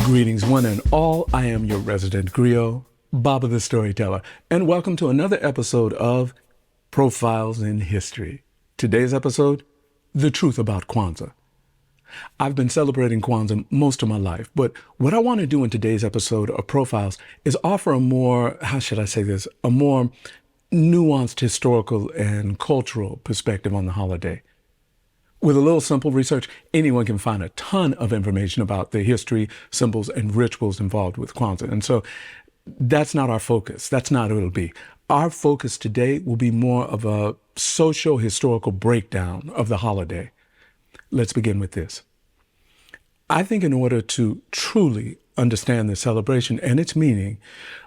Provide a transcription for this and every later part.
Greetings, one and all. I am your resident griot, Baba the Storyteller, and welcome to another episode of Profiles in History. Today's episode, The Truth About Kwanzaa. I've been celebrating Kwanzaa most of my life, but what I want to do in today's episode of Profiles is offer a more, a more nuanced historical and cultural perspective on the holiday. With a little simple research, anyone can find a ton of information about the history, symbols, and rituals involved with Kwanzaa. And so that's not our focus. That's not what it'll be. Our focus today will be more of a socio-historical breakdown of the holiday. Let's begin with this. I think in order to truly understand the celebration and its meaning,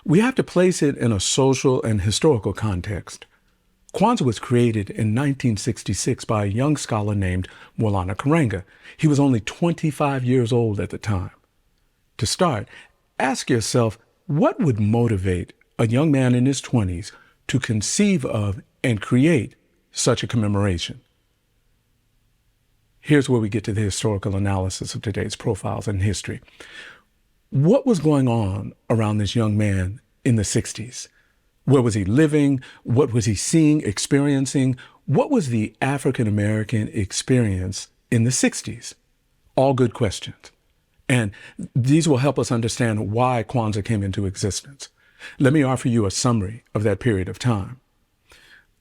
we have to place it in a social and historical context. Kwanzaa was created in 1966 by a young scholar named Maulana Karenga. He was only 25 years old at the time. To start, ask yourself, what would motivate a young man in his 20s to conceive of and create such a commemoration? Here's where we get to the historical analysis of today's profiles in history. What was going on around this young man in the 60s? Where was he living? What was he seeing, experiencing? What was the African-American experience in the 60s? All good questions. And these will help us understand why Kwanzaa came into existence. Let me offer you a summary of that period of time.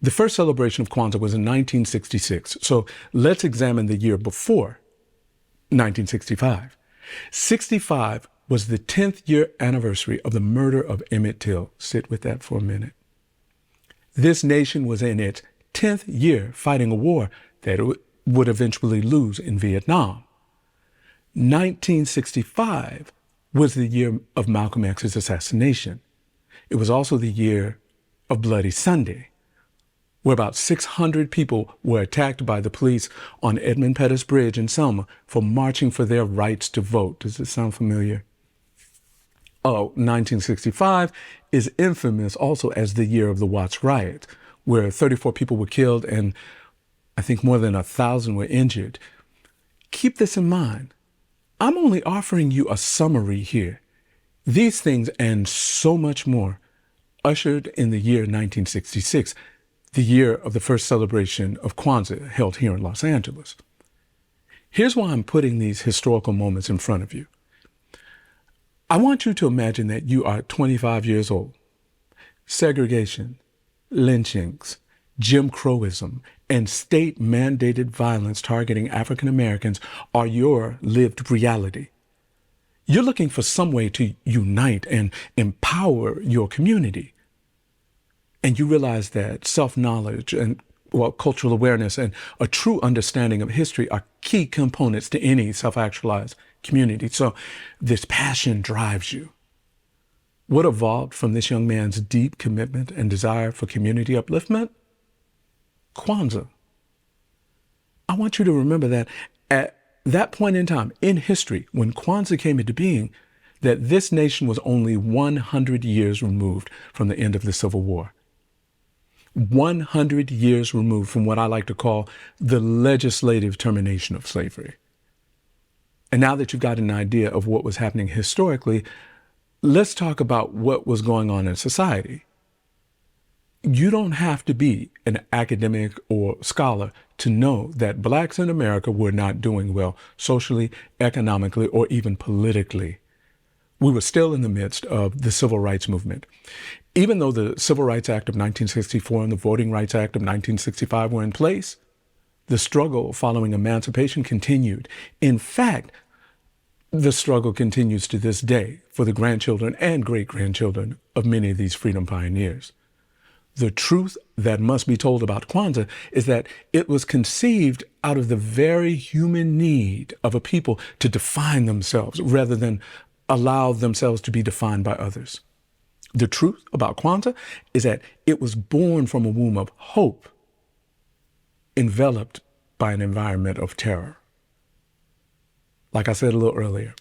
The first celebration of Kwanzaa was in 1966. So let's examine the year before 1965. 65 was the 10th year anniversary of the murder of Emmett Till. Sit with that for a minute. This nation was in its 10th year fighting a war that it would eventually lose in Vietnam. 1965 was the year of Malcolm X's assassination. It was also the year of Bloody Sunday, where about 600 people were attacked by the police on Edmund Pettus Bridge in Selma for marching for their rights to vote. Does this sound familiar? 1965 is infamous also as the year of the Watts riot, where 34 people were killed and I think more than 1,000 were injured. Keep this in mind. I'm only offering you a summary here. These things and so much more ushered in the year 1966, the year of the first celebration of Kwanzaa held here in Los Angeles. Here's why I'm putting these historical moments in front of you. I want you to imagine that you are 25 years old. Segregation, lynchings, Jim Crowism, and state-mandated violence targeting African Americans are your lived reality. You're looking for some way to unite and empower your community. And you realize that self-knowledge and cultural awareness and a true understanding of history are key components to any self-actualized community. So this passion drives you. What evolved from this young man's deep commitment and desire for community upliftment? Kwanzaa. I want you to remember that at that point in time in history, when Kwanzaa came into being, that this nation was only 100 years removed from the end of the Civil War. 100 years removed from what I like to call the legislative termination of slavery. And now that you've got an idea of what was happening historically, let's talk about what was going on in society. You don't have to be an academic or scholar to know that blacks in America were not doing well socially, economically, or even politically. We were still in the midst of the civil rights movement. Even though the Civil Rights Act of 1964 and the Voting Rights Act of 1965 were in place, the struggle following emancipation continued. In fact, the struggle continues to this day for the grandchildren and great-grandchildren of many of these freedom pioneers. The truth that must be told about Kwanzaa is that it was conceived out of the very human need of a people to define themselves rather than allow themselves to be defined by others. The truth about Kwanzaa is that it was born from a womb of hope, enveloped by an environment of terror. Like I said a little earlier,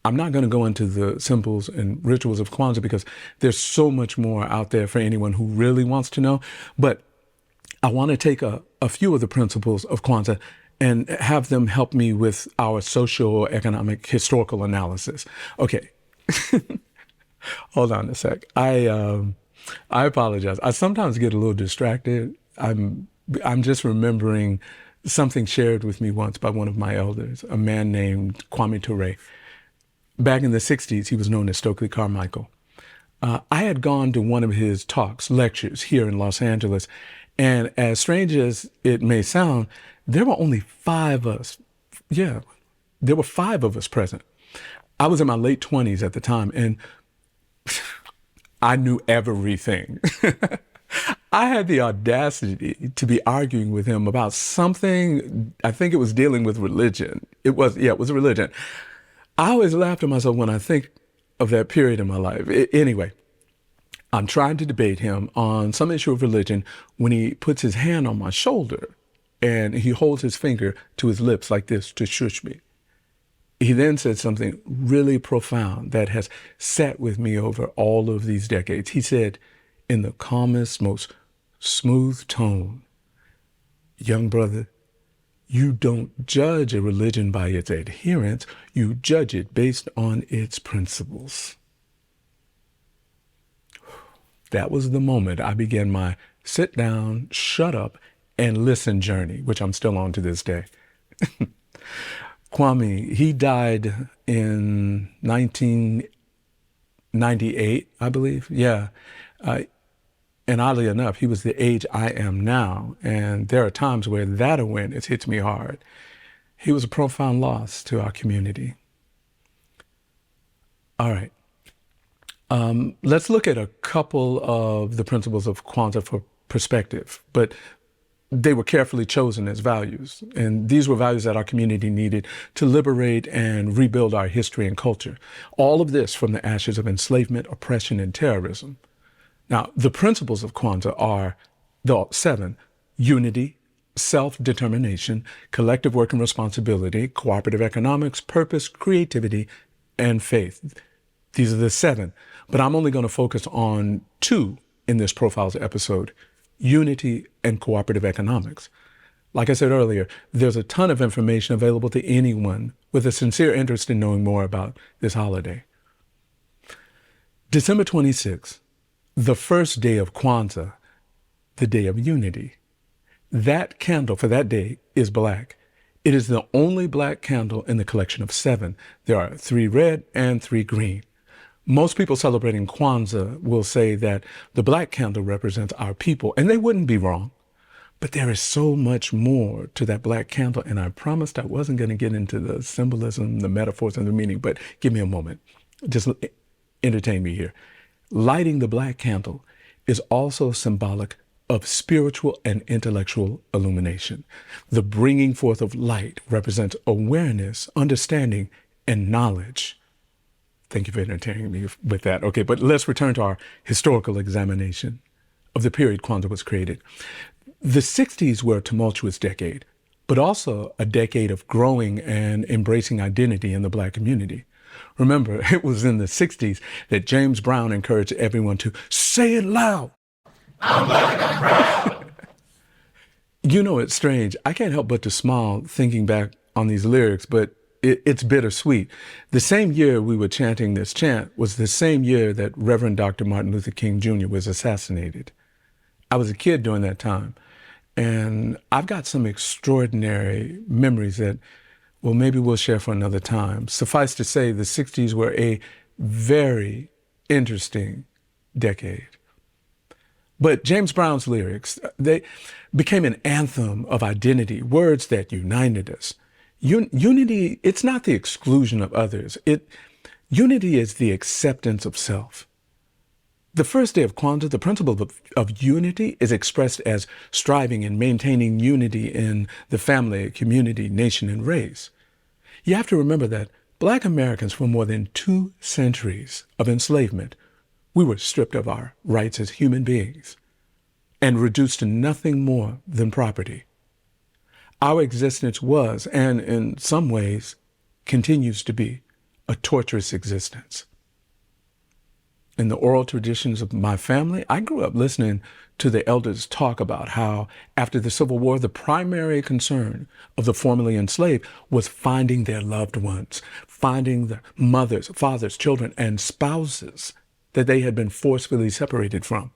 I'm not going to go into the symbols and rituals of Kwanzaa because there's so much more out there for anyone who really wants to know. But I want to take a few of the principles of Kwanzaa and have them help me with our socio-economic historical analysis. Okay, hold on a sec. I apologize. I sometimes get a little distracted. I'm just remembering something shared with me once by one of my elders, a man named Kwame Ture. Back in the 60s, he was known as Stokely Carmichael. I had gone to one of his talks, lectures here in Los Angeles, and as strange as it may sound, there were only 5 of us. Yeah, there were 5 of us present. I was in my late 20s at the time, and I knew everything. I had the audacity to be arguing with him about something, I think it was dealing with religion. It was religion. I always laugh to myself when I think of that period in my life. Anyway, I'm trying to debate him on some issue of religion when he puts his hand on my shoulder and he holds his finger to his lips like this to shush me. He then said something really profound that has sat with me over all of these decades. He said, in the calmest, most smooth tone, young brother, you don't judge a religion by its adherents, you judge it based on its principles. That was the moment I began my sit down, shut up, and listen journey, which I'm still on to this day. Kwame, he died in 1998, I believe. Yeah. And oddly enough, he was the age I am now. And there are times where that awareness hits me hard. He was a profound loss to our community. All right. Let's look at a couple of the principles of Kwanzaa for perspective, but they were carefully chosen as values. And these were values that our community needed to liberate and rebuild our history and culture. All of this from the ashes of enslavement, oppression, and terrorism. Now, the principles of Kwanzaa are the 7: unity, self-determination, collective work and responsibility, cooperative economics, purpose, creativity, and faith. These are the 7, but I'm only going to focus on 2 in this Profiles episode: unity and cooperative economics. Like I said earlier, there's a ton of information available to anyone with a sincere interest in knowing more about this holiday. December 26th, the first day of Kwanzaa, the day of unity. That candle for that day is black. It is the only black candle in the collection of 7. There are 3 red and 3 green. Most people celebrating Kwanzaa will say that the black candle represents our people, and they wouldn't be wrong. But there is so much more to that black candle, and I promised I wasn't going to get into the symbolism, the metaphors, and the meaning, but give me a moment. Just entertain me here. Lighting the black candle is also symbolic of spiritual and intellectual illumination. The bringing forth of light represents awareness, understanding, and knowledge. Thank you for entertaining me with that. Okay, but let's return to our historical examination of the period Kwanzaa was created. The 60s were a tumultuous decade, but also a decade of growing and embracing identity in the Black community. Remember, it was in the 60s that James Brown encouraged everyone to say it loud. I'm Black, I'm proud. You know, it's strange. I can't help but to smile thinking back on these lyrics, but it's bittersweet. The same year we were chanting this chant was the same year that Reverend Dr. Martin Luther King Jr. was assassinated. I was a kid during that time, and I've got some extraordinary memories that, well, maybe we'll share for another time. Suffice to say, the 60s were a very interesting decade. But James Brown's lyrics, they became an anthem of identity, words that united us. Unity, it's not the exclusion of others. Unity is the acceptance of self. The first day of Kwanzaa, the principle of unity is expressed as striving and maintaining unity in the family, community, nation, and race. You have to remember that Black Americans, for more than 2 centuries of enslavement, we were stripped of our rights as human beings and reduced to nothing more than property. Our existence was, and in some ways continues to be, a torturous existence. in the oral traditions of my family, I grew up listening to the elders talk about how after the Civil War, the primary concern of the formerly enslaved was finding their loved ones, finding the mothers, fathers, children, and spouses that they had been forcefully separated from.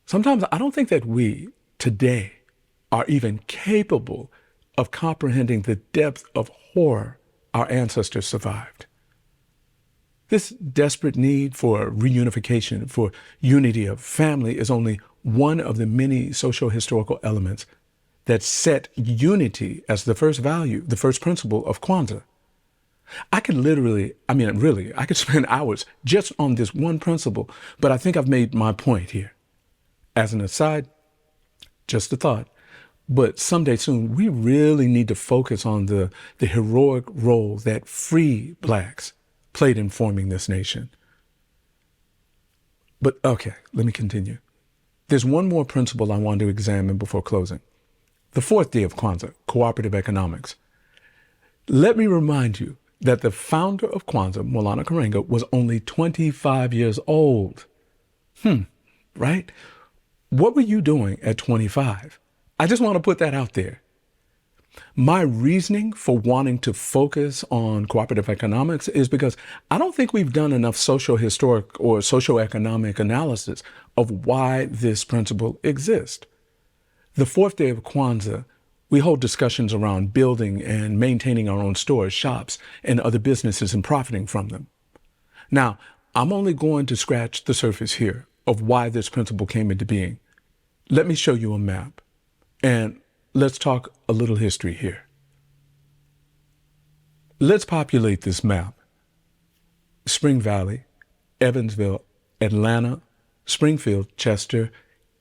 Sometimes I don't think that we today are even capable of comprehending the depth of horror our ancestors survived. This desperate need for reunification, for unity of family, is only one of the many socio-historical elements that set unity as the first value, the first principle of Kwanzaa. I could I could spend hours just on this one principle, but I think I've made my point here. As an aside, just a thought, but someday soon, we really need to focus on the heroic role that free Blacks played in forming this nation. But okay, let me continue. There's one more principle I want to examine before closing. The fourth day of Kwanzaa, cooperative economics. Let me remind you that the founder of Kwanzaa, Maulana Karenga, was only 25 years old. Right? What were you doing at 25? I just want to put that out there. My reasoning for wanting to focus on cooperative economics is because I don't think we've done enough socio-historic or socio-economic analysis of why this principle exists. The fourth day of Kwanzaa, we hold discussions around building and maintaining our own stores, shops, and other businesses and profiting from them. Now, I'm only going to scratch the surface here of why this principle came into being. Let me show you a map, and let's talk a little history here. Let's populate this map. Spring Valley, Evansville, Atlanta, Springfield, Chester,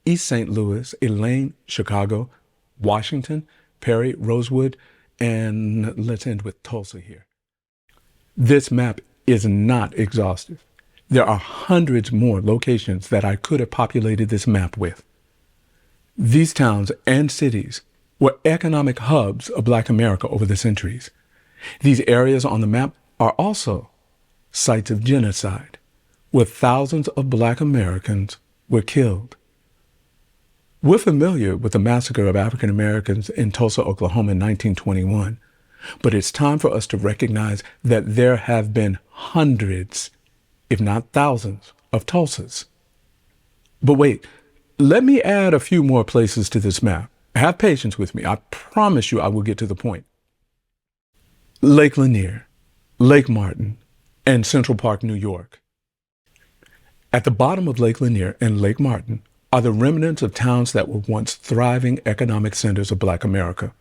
East St. Louis, Elaine, Chicago, Washington, Perry, Rosewood, and let's end with Tulsa here. This map is not exhaustive. There are hundreds more locations that I could have populated this map with. These towns and cities were economic hubs of Black America over the centuries. These areas on the map are also sites of genocide, where thousands of Black Americans were killed. We're familiar with the massacre of African Americans in Tulsa, Oklahoma in 1921, but it's time for us to recognize that there have been hundreds, if not thousands, of Tulsas. But wait, let me add a few more places to this map. Have patience with me. I promise you I will get to the point. Lake Lanier, Lake Martin, and Central Park, New York. At the bottom of Lake Lanier and Lake Martin are the remnants of towns that were once thriving economic centers of Black America.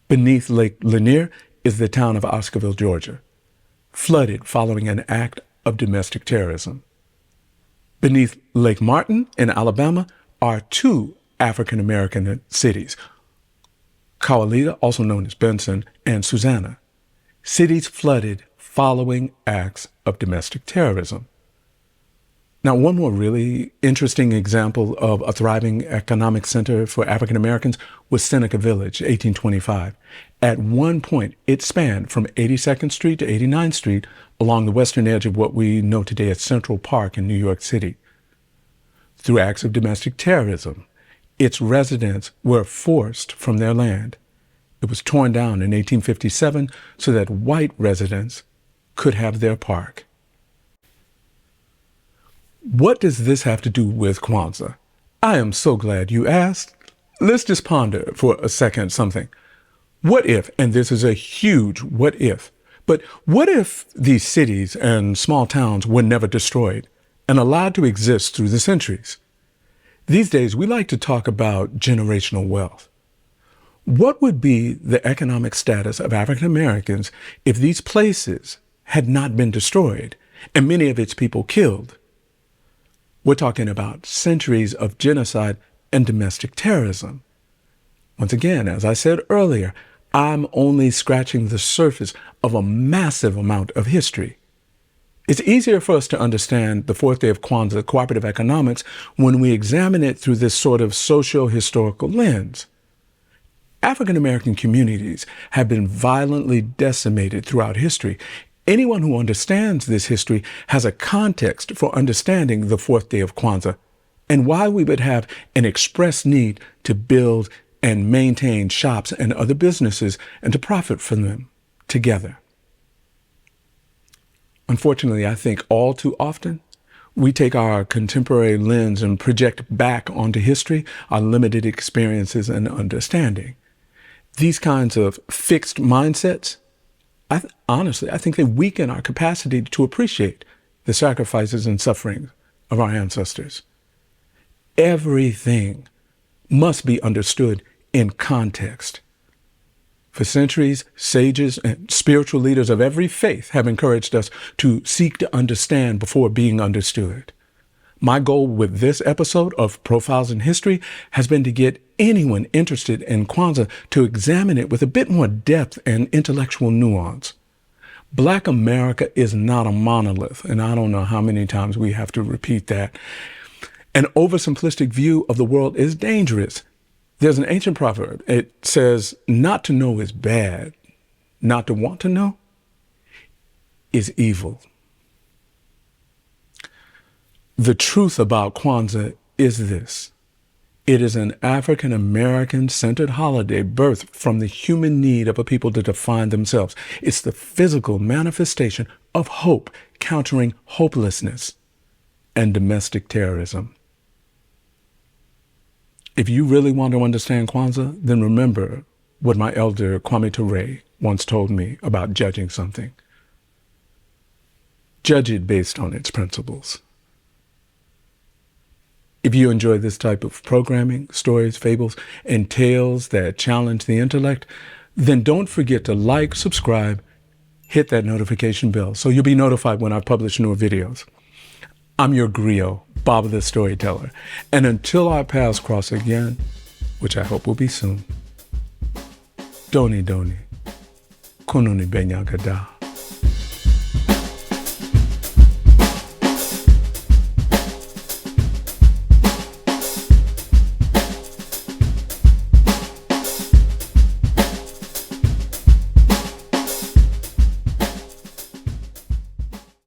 Beneath Lake Lanier is the town of Oscarville, Georgia, flooded following an act of domestic terrorism. Beneath Lake Martin in Alabama are two African-American cities, Cowalita, also known as Benson, and Susanna, cities flooded following acts of domestic terrorism. Now, one more really interesting example of a thriving economic center for African Americans was Seneca Village, 1825. At one point, it spanned from 82nd Street to 89th Street along the western edge of what we know today as Central Park in New York City. Through acts of domestic terrorism, its residents were forced from their land. It was torn down in 1857 so that white residents could have their park. What does this have to do with Kwanzaa? I am so glad you asked. Let's just ponder for a second something. What if, and this is a huge what if, but what if these cities and small towns were never destroyed and allowed to exist through the centuries? These days, we like to talk about generational wealth. What would be the economic status of African Americans if these places had not been destroyed and many of its people killed? We're talking about centuries of genocide and domestic terrorism. Once again, as I said earlier, I'm only scratching the surface of a massive amount of history. It's easier for us to understand the fourth day of Kwanzaa, cooperative economics, when we examine it through this sort of socio-historical lens. African American communities have been violently decimated throughout history, Anyone who understands this history has a context for understanding the fourth day of Kwanzaa and why we would have an express need to build and maintain shops and other businesses and to profit from them together. Unfortunately, I think all too often, we take our contemporary lens and project back onto history our limited experiences and understanding. These kinds of fixed mindsets, honestly, I think they weaken our capacity to appreciate the sacrifices and sufferings of our ancestors. Everything must be understood in context. For centuries, sages and spiritual leaders of every faith have encouraged us to seek to understand before being understood. My goal with this episode of Profiles in History has been to get anyone interested in Kwanzaa to examine it with a bit more depth and intellectual nuance. Black America is not a monolith, and I don't know how many times we have to repeat that. An oversimplistic view of the world is dangerous. There's an ancient proverb. It says, not to know is bad. Not to want to know is evil. The truth about Kwanzaa is this. It is an African-American-centered holiday birthed from the human need of a people to define themselves. It's the physical manifestation of hope, countering hopelessness and domestic terrorism. If you really want to understand Kwanzaa, then remember what my elder Kwame Ture once told me about judging something. Judge it based on its principles. If you enjoy this type of programming, stories, fables, and tales that challenge the intellect, then don't forget to like, subscribe, hit that notification bell so you'll be notified when I publish newer videos. I'm your griot, Baba the Storyteller, and until our paths cross again, which I hope will be soon, Doni Doni, Kununi Benyagada.